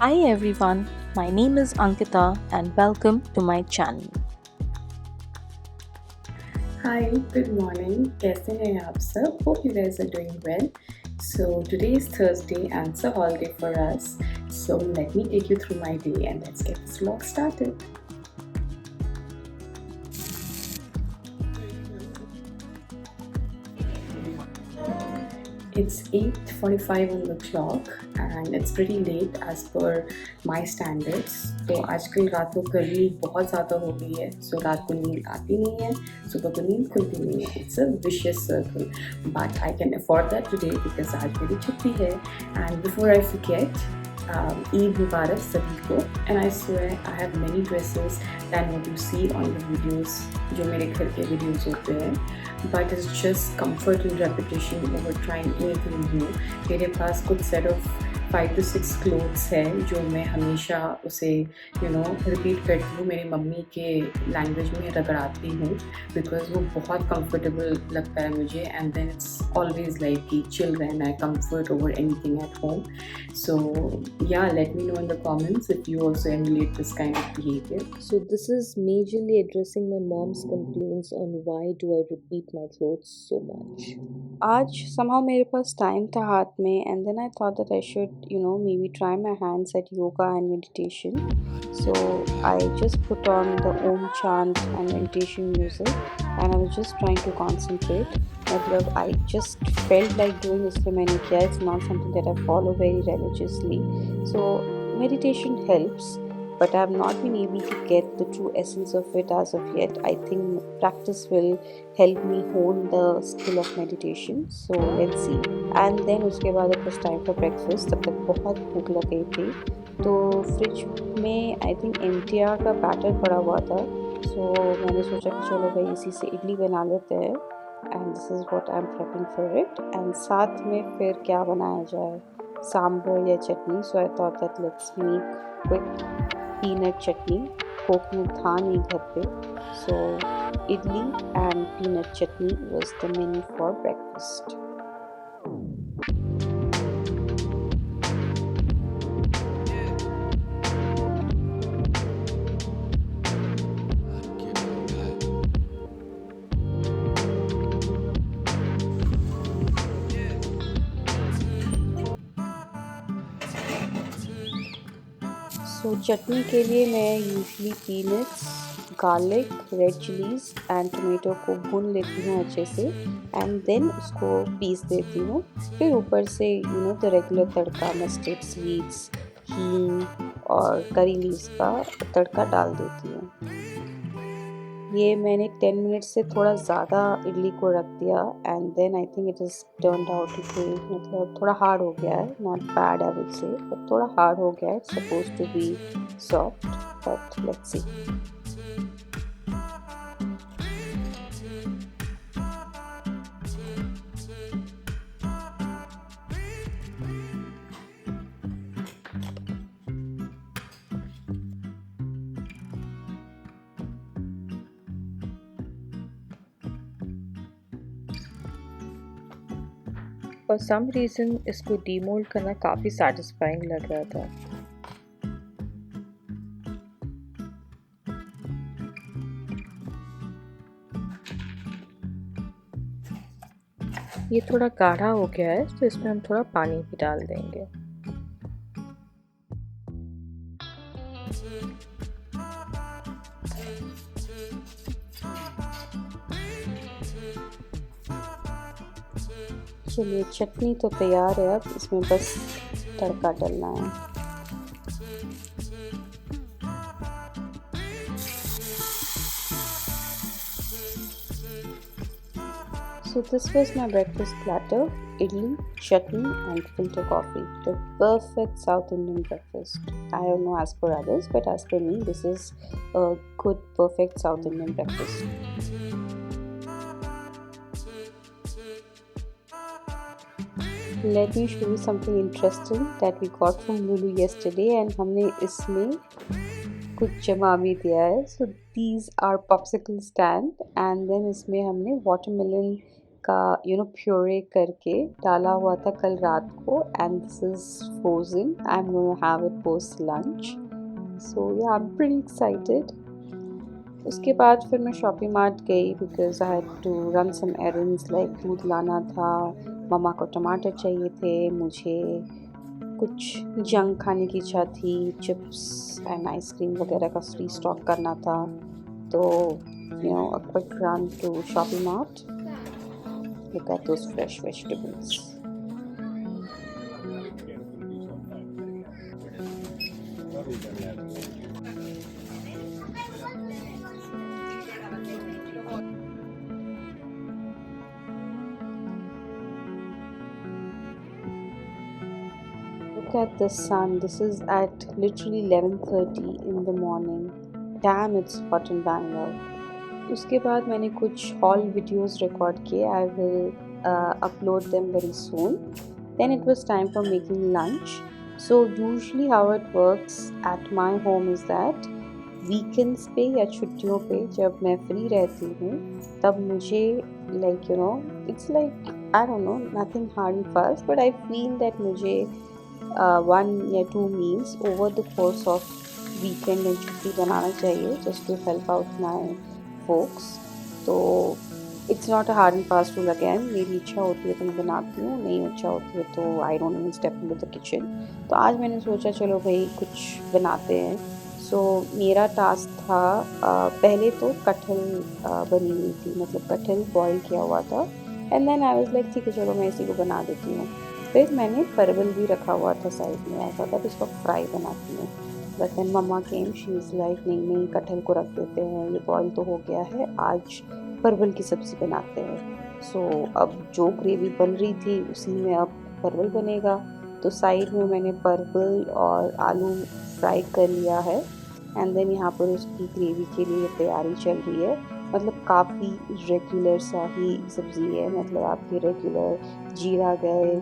Hi everyone, my name is Ankita and welcome to my channel. Hi, good morning. कैसे हैं आप सब? Hope you guys are doing well. So today is Thursday and it's a holiday for us. So let me take you through my day and let's get this vlog started. It's 8:45 on the clock and it's pretty late as per my standards. तो आजकल रात को गर्मी बहुत ज़्यादा हो गई है, सो रात को नींद आती नहीं है, सुबह को नींद खुलती नहीं है. It's a vicious circle, but I can afford that today because आज मेरी छुट्टी है. And before I forget, Eid Mubarak सभी को. And I swear I have many dresses than what you see on the videos जो मेरे घर के videos होते हैं. But it's just comfort and repetition over trying anything new. मेरे पास कुछ set of 5 to 6 clothes है जो मैं हमेशा उसे रिपीट करती हूँ, मेरी मम्मी के लैंग्वेज में रगड़ाती हूँ बिकॉज वो बहुत कंफर्टेबल लगता है मुझे. And then it's always like कि चिल रहना है, comfort over anything at home. So yeah, let me know in the comments if you also emulate this kind of behavior. So, this is majorly addressing my mom's complaints on why do I repeat my clothes so much. आज somehow मेरे पास time था हाथ में and then I thought that I should maybe try my hands at yoga and meditation. So I just put on the Om chant and meditation music and I was just trying to concentrate. मतलब I just felt like doing इसलिए मैंने किया. It's not something that I follow very religiously. So meditation helps, but I have not been able to get the true essence of it as of yet. I think practice will help me hone the skill of meditation. So let's see. And then उसके बाद it was time for breakfast. तब तक बहुत भूख लग गई थी, तो फ्रिज में आई थिंक MTR का बैटर पड़ा हुआ था. सो मैंने सोचा कि चलो भाई इसी से इडली बना लेते हैं. And this is what I am prepping for it. And साथ में फिर क्या बनाया जाए, सांभर या chutney. So I thought that let's make quick peanut chutney. Coconut था नहीं घर पे, so idli and peanut chutney was the menu for breakfast. सो चटनी के लिए मैं usually peanuts, garlic, red chillies and tomato को भून लेती हूँ अच्छे से एंड देन उसको पीस देती हूँ. फिर ऊपर से the regular tadka, mustard seeds, हींग और करी लीव्स का तड़का डाल देती हूँ. ये मैंने 10 मिनट से थोड़ा ज़्यादा इडली को रख दिया and then I think it is turned out to be, मतलब थोड़ा हार्ड हो गया है. Not bad I would say, but थोड़ा हार्ड हो गया है. It's suppose to be soft, but let's see. For some reason इसको डीमोल्ड करना काफ़ी सेटिस्फाइंग लग रहा था. ये थोड़ा गाढ़ा हो गया है, तो इसमें हम थोड़ा पानी भी डाल देंगे. चलिए चटनी तो तैयार है, अब इसमें बस तड़का डलना है. So this was my breakfast platter: idli, chutney and filter coffee. The perfect South Indian breakfast. I don't know as per others, but as per me, this is a good, perfect South Indian breakfast. Let me show you something interesting that we got from Lulu yesterday and हमने इसमें कुछ जमा भी दिया है. So these are popsicle stand and then इसमें हमने watermelon का प्योरे करके डाला हुआ था कल रात को, and this is frozen. I am gonna have it post lunch. So yeah, I am pretty excited. उसके बाद फिर मैं शॉपिंग मार्ट गई because I had to run some errands, like दूध लाना था, मम्मा को टमाटर चाहिए थे, मुझे कुछ जंक खाने की इच्छा थी, चिप्स एंड आइसक्रीम वगैरह का स्टॉक करना था. तो a quick run to shopping mart. Look at those fresh vegetables. Look at the sun. This is at literally 11:30 in the morning. Damn, it's hot in Bangalore. उसके बाद मैंने कुछ hall videos record किए. I will upload them very soon. Then it was time for making lunch. So usually how it works at my home is that weekends पे या छुट्टियों पे जब मैं फ्री रहती हूँ तब मुझे it's like I don't know, nothing hard and fast, but I feel that मुझे 1 या 2 meals over the course of weekend and छुट्टी बनाना चाहिए just to help out my folks. तो it's not a hard and fast rule. Again मेरी इच्छा होती है तो मैं बनाती हूँ, नहीं इच्छा होती है तो I don't even step into the kitchen. तो आज मैंने सोचा चलो भाई कुछ बनाते हैं. सो मेरा टास्क था पहले तो कटहल बनी हुई थी, मतलब कटहल बॉईल किया हुआ था, and then I was like ठीक है चलो मैं इसी को बना देती हूँ. फिर मैंने परवल भी रखा हुआ था साइड में, ऐसा था इसको फ्राई बनाती हूँ. But then mumma came, she is like नहीं कटहल को रख देते हैं, ये बॉईल तो हो गया है, आज परवल की सब्ज़ी बनाते हैं. सो अब जो ग्रेवी बन रही थी उसी में अब परवल बनेगा. तो साइड में मैंने परवल और आलू फ्राई कर लिया है, एंड देन यहाँ पर उसकी ग्रेवी के लिए तैयारी चल रही है. मतलब काफ़ी रेगुलर सा ही सब्ज़ी है, मतलब आपके रेगुलर जीरा गए,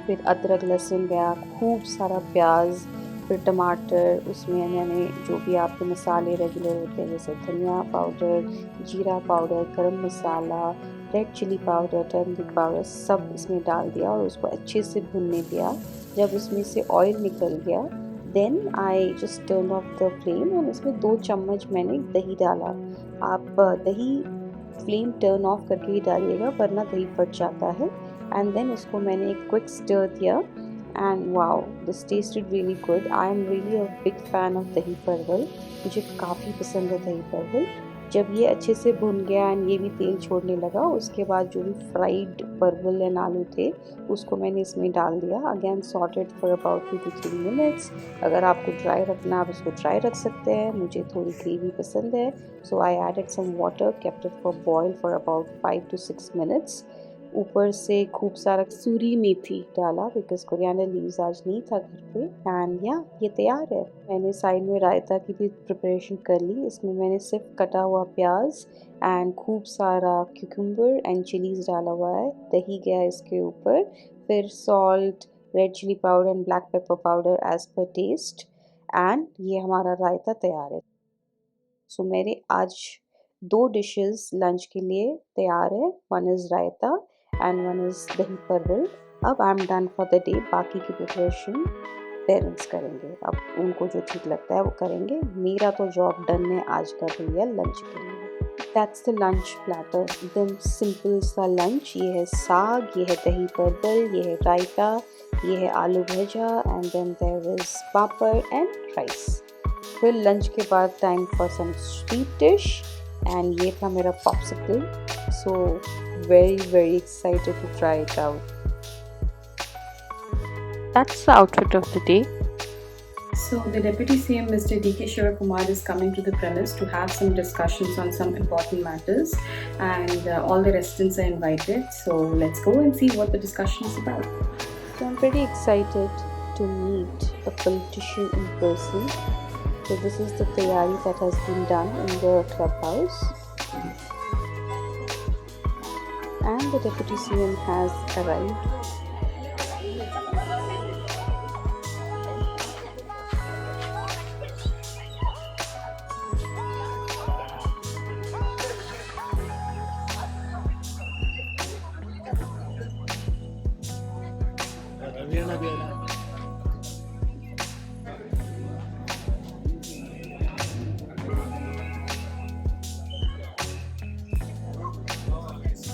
फिर अदरक लहसुन गया, खूब सारा प्याज, फिर टमाटर, उसमें मैंने जो भी आपके मसाले रेगुलर होते हैं जैसे धनिया पाउडर, जीरा powder, garam masala, red chilli powder, turmeric powder, सब इसमें डाल दिया और उसको अच्छे से भुनने दिया. जब उसमें से ऑयल निकल गया then I just turn off the flame, और इसमें 2 चम्मच मैंने दही डाला. आप दही फ्लेम टर्न ऑफ करके ही डालिएगा वरना दही फट जाता है. एंड देन उसको मैंने एक क्विक स्टर दिया, and wow, this tasted really good. I am really a big fan of दही परवल. मुझे काफ़ी पसंद है दही परवल. जब ये अच्छे से भुन गया एंड ये भी तेल छोड़ने लगा, उसके बाद जो भी फ्राइड परवल एंड आलू थे उसको मैंने इसमें डाल दिया. Again sauteed for about 2 to 3 minutes. अगर आपको ड्राई रखना आप इसको ड्राई रख सकते हैं, मुझे थोड़ी ग्रेवी पसंद है, so I added some water, kept it for boil for about 5 to 6 minutes. ऊपर से खूब सारा कसूरी मेथी डाला बिकॉज कोरिएंडर लीव्स आज नहीं था घर पे. एंड या ये तैयार है. मैंने साइड में रायता की भी प्रिपरेशन कर ली. इसमें मैंने सिर्फ कटा हुआ प्याज एंड खूब सारा क्यूकम्बर एंड चिलीज डाला हुआ है. दही गया इसके ऊपर, फिर salt, red chilli powder and black pepper powder as per taste, and ये हमारा रायता तैयार है. सो मेरे आज 2 डिशेस लंच के लिए तैयार है. One is raita and one is दही परवल. अब I am done for the day. बाकी की प्रिपरेशन पेरेंट्स करेंगे, अब उनको जो ठीक लगता है वो करेंगे. मेरा तो जॉब डन है आज का भैया लंच के लिए. दैट्स द लंच प्लेटर, एकदम सिंपल सा लंच. ये है साग, ये है दही परवल, ये है रायता, ये है aloo bhaja, and then there is papad and rice. फिर लंच के बाद time for some sweet dish, and ये था मेरा popsicle. So very excited to try it out. That's the outfit of the day. So the Deputy CM Mr. D.K. Shivakumar is coming to the premise to have some discussions on some important matters, and all the residents are invited. So let's go and see what the discussion is about. So I'm pretty excited to meet a politician in person. So this is the tayari that has been done in the clubhouse. And the Deputy CM has arrived.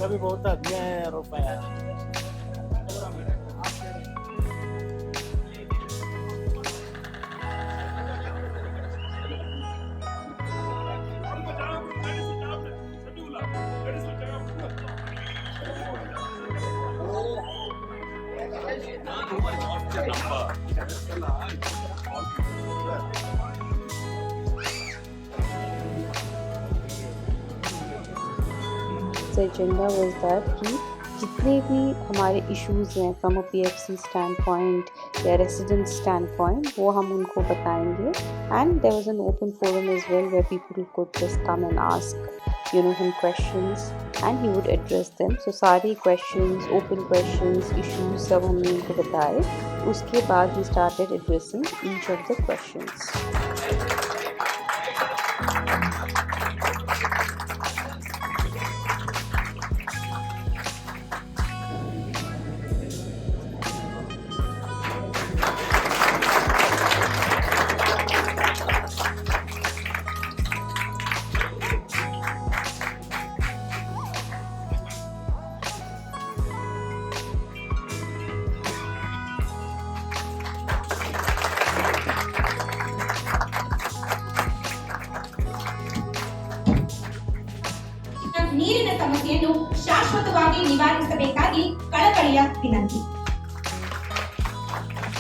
उसका भी बहुत आदमी रुपया The agenda was that कि जितने भी हमारे issues हैं from a PFC standpoint या रेसिडेंट स्टैंड पॉइंट वो हम उनको बताएंगे and there was an open forum as well where people could just come and ask him questions and he would address them so सारे questions open questions issues सब हमने उनको बताए उसके बाद he started addressing each of the questions ನೀರಿನ ಸಮಸ್ಯೆಯನ್ನು ಶಾಶ್ವತವಾಗಿ ನಿವಾರಿಸಬೇಕಾಗಿ ಕಳಕಳಿಯ ವಿನಂತಿ.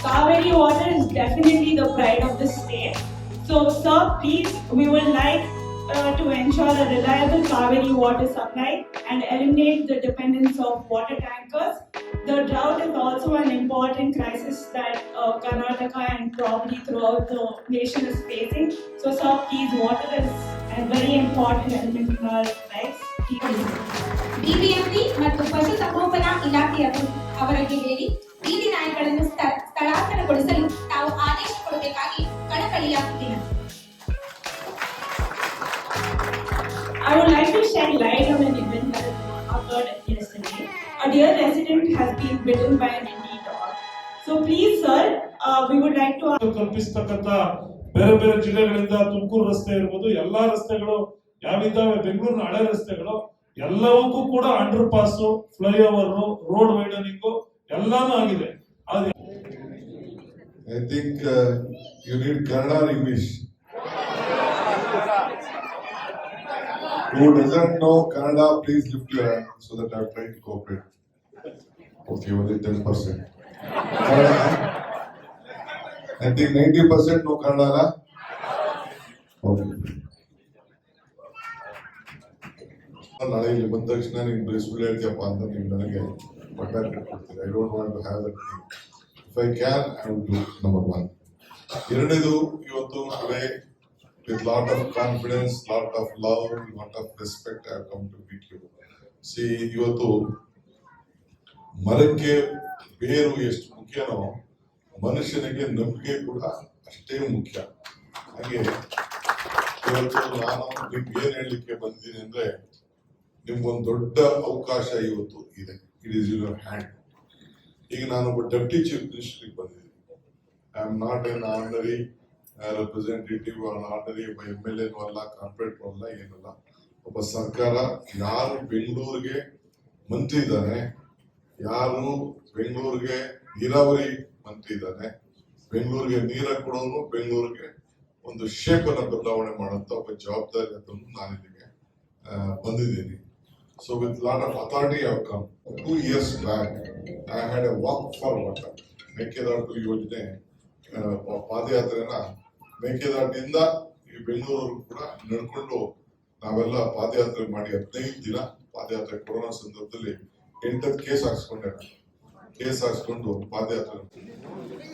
Kaveri water is definitely the pride of the state. So, sir, please, we would like to ensure a reliable Kaveri water supply and eliminate the dependence of water tankers. The drought is also an important crisis that Karnataka and probably throughout the nation is facing. So, sir, please, water is a very important element in our lives. BBMP ಮತ್ತು ಪಶುಸಂಗೋಪನಾ ಇಲಾಖೆಯವರು ಅವರಿಗೆ ಹೇಳಿ ಬೀದಿ ನಾಯಿಗಳನ್ನು ಸ್ಥಳಾಂತರಗೊಳಿಸಲು ತಾವು ಆದೇಶ ಕೊಡಬೇಕಾಗಿ ಕಳಕಳಿಯ ವಿನಂತಿ. I would like to shed light on an event that occurred yesterday. A dear resident has been bitten by an Indian dog. So please, sir, we would like to ಕಲ್ಪಿಸತಕ್ಕಂತ ಬೇರೆ ಬೇರೆ ಜಿಲ್ಲೆಗಳಿಂದ ತುಮಕೂರು ರಸ್ತೆ ಇರ್ಬೋದು ಎಲ್ಲಾ ರಸ್ತೆಗಳು ಯಾವಿದ್ದಾವೆ ಬೆಂಗಳೂರಿನ ಹಳೆ ರಸ್ತೆಗಳು ಎಲ್ಲವಕ್ಕೂ ಕೂಡ under pass flyover road widening ಎಲ್ಲಾನು ಆಗಿದೆ. I think you need Kannada or English. Who doesn't know Kannada, please lift your hand so that I try to cooperate. Okay, only 10%. Kannada. I think 90% know Kannada. Okay. ನಾಳೆ ಇಲ್ಲಿ ಬಂದ ತಕ್ಷಣ ನೀನು ಬರೀ ಸುಳ್ಳು ಹೇಳ್ತೀಯಪ್ಪ ಅಂತ ನೀವು ನನಗೆ ಪಟ್ಟ ಕೊಡ್ತೀರಿ. I don't want to have that thing. If I can I will do number 1. ಎರಡನೇದು ಇವತ್ತು today with lot of confidence, lot of love, lot of respect I have come to meet you. See, ಇವತ್ತು ಮರಕ್ಕೆ ಬೇರು ಎಷ್ಟು ಮುಖ್ಯನೋ ಮನುಷ್ಯನಿಗೆ ನಂಬಿಕೆ ಕೂಡ ಅಷ್ಟೇ ಮುಖ್ಯ. ಹಾಗೆ ಇವತ್ತು ನಾನು ನಿಮ್ಗೆ ಏನ್ ಹೇಳಲಿಕ್ಕೆ ಬಂದಿದ್ದೀನಿ ಅಂದ್ರೆ ನಿಮ್ಗೊಂದು ದೊಡ್ಡ ಅವಕಾಶ ಇವತ್ತು ಇದೆ. It is your hand. ಈಗ ನಾನೊಬ್ಬ ಡೆಪ್ಟಿ ಚೀಫ್ ಮಿನಿಸ್ಟರ್ ಬಂದಿದ್ದೀನಿ. I am not an ordinary representative ordinary ಒಬ್ಬ MLA ಅಲ್ಲ, ಕಾರ್ಪೊರೇಟ್ ಅಲ್ಲ, ಏನಲ್ಲ. ಒಬ್ಬ ಸರ್ಕಾರ ಯಾರು ಬೆಂಗಳೂರಿಗೆ ಮಂತ್ರಿ ಇದ್ದಾನೆ, ಯಾರು ಬೆಂಗಳೂರಿಗೆ ನೀರಾವರಿ ಮಂತ್ರಿ ಇದ್ದಾನೆ, ಬೆಂಗಳೂರಿಗೆ ನೀರ ಕೊಡೋನು, ಬೆಂಗಳೂರಿಗೆ ಒಂದು ಶೇಪ್ ಅನ್ನ ಬದಲಾವಣೆ ಮಾಡುವಂತ ಒಬ್ಬ ಜವಾಬ್ದಾರಿ ಅದನ್ನು ನಾನು ಇಲ್ಲಿಗೆ ಬಂದಿದ್ದೀನಿ. So with lot of authority I have come. 2 years back, I had a walk for water. Mekedatu ಯೋಜನೆ ಪಾದಯಾತ್ರೆನ ಮೇಕೆದಾಟಿಂದ ಈ ಬೆಂಗಳೂರು ಕೂಡ ನಡ್ಕೊಂಡು ನಾವೆಲ್ಲ ಪಾದಯಾತ್ರೆ ಮಾಡಿ 15 ದಿನ ಪಾದಯಾತ್ರೆ ಕೊರೋನಾ ಸಂದರ್ಭದಲ್ಲಿ 8 ಕೇಸ್ ಹಾಕ್ಸ್ಕೊಂಡು ಪಾದಯಾತ್ರೆ.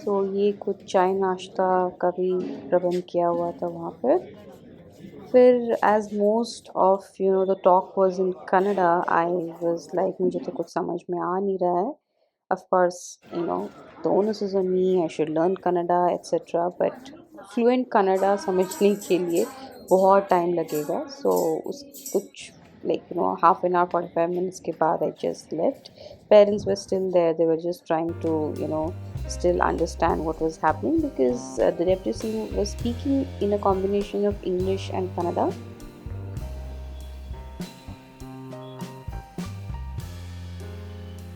तो ये कुछ चाय नाश्ता का भी प्रबंध किया हुआ था वहाँ पर. फिर as most of the talk was in Kannada, I was like मुझे तो कुछ समझ में आ नहीं रहा है. Of course the onus is on me, I should learn Kannada etc. But fluent Kannada समझने के लिए बहुत टाइम लगेगा. सो उस कुछ half an hour 45 minutes के बाद I just left. Parents were still there. They were just trying to still understand what was happening because the deputy CM was speaking in a combination of English and Kannada.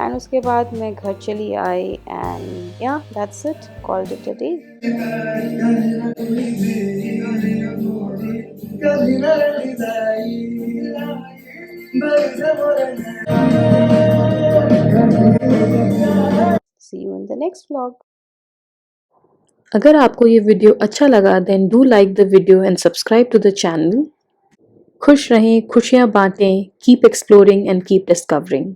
And उसके बाद मैं घर चली आई and या that's it, called it a day. See you in the next vlog. अगर आपको ये video अच्छा लगा then do like the video and subscribe to the channel. खुश रहें, खुशियाँ बांटें, keep exploring and keep discovering.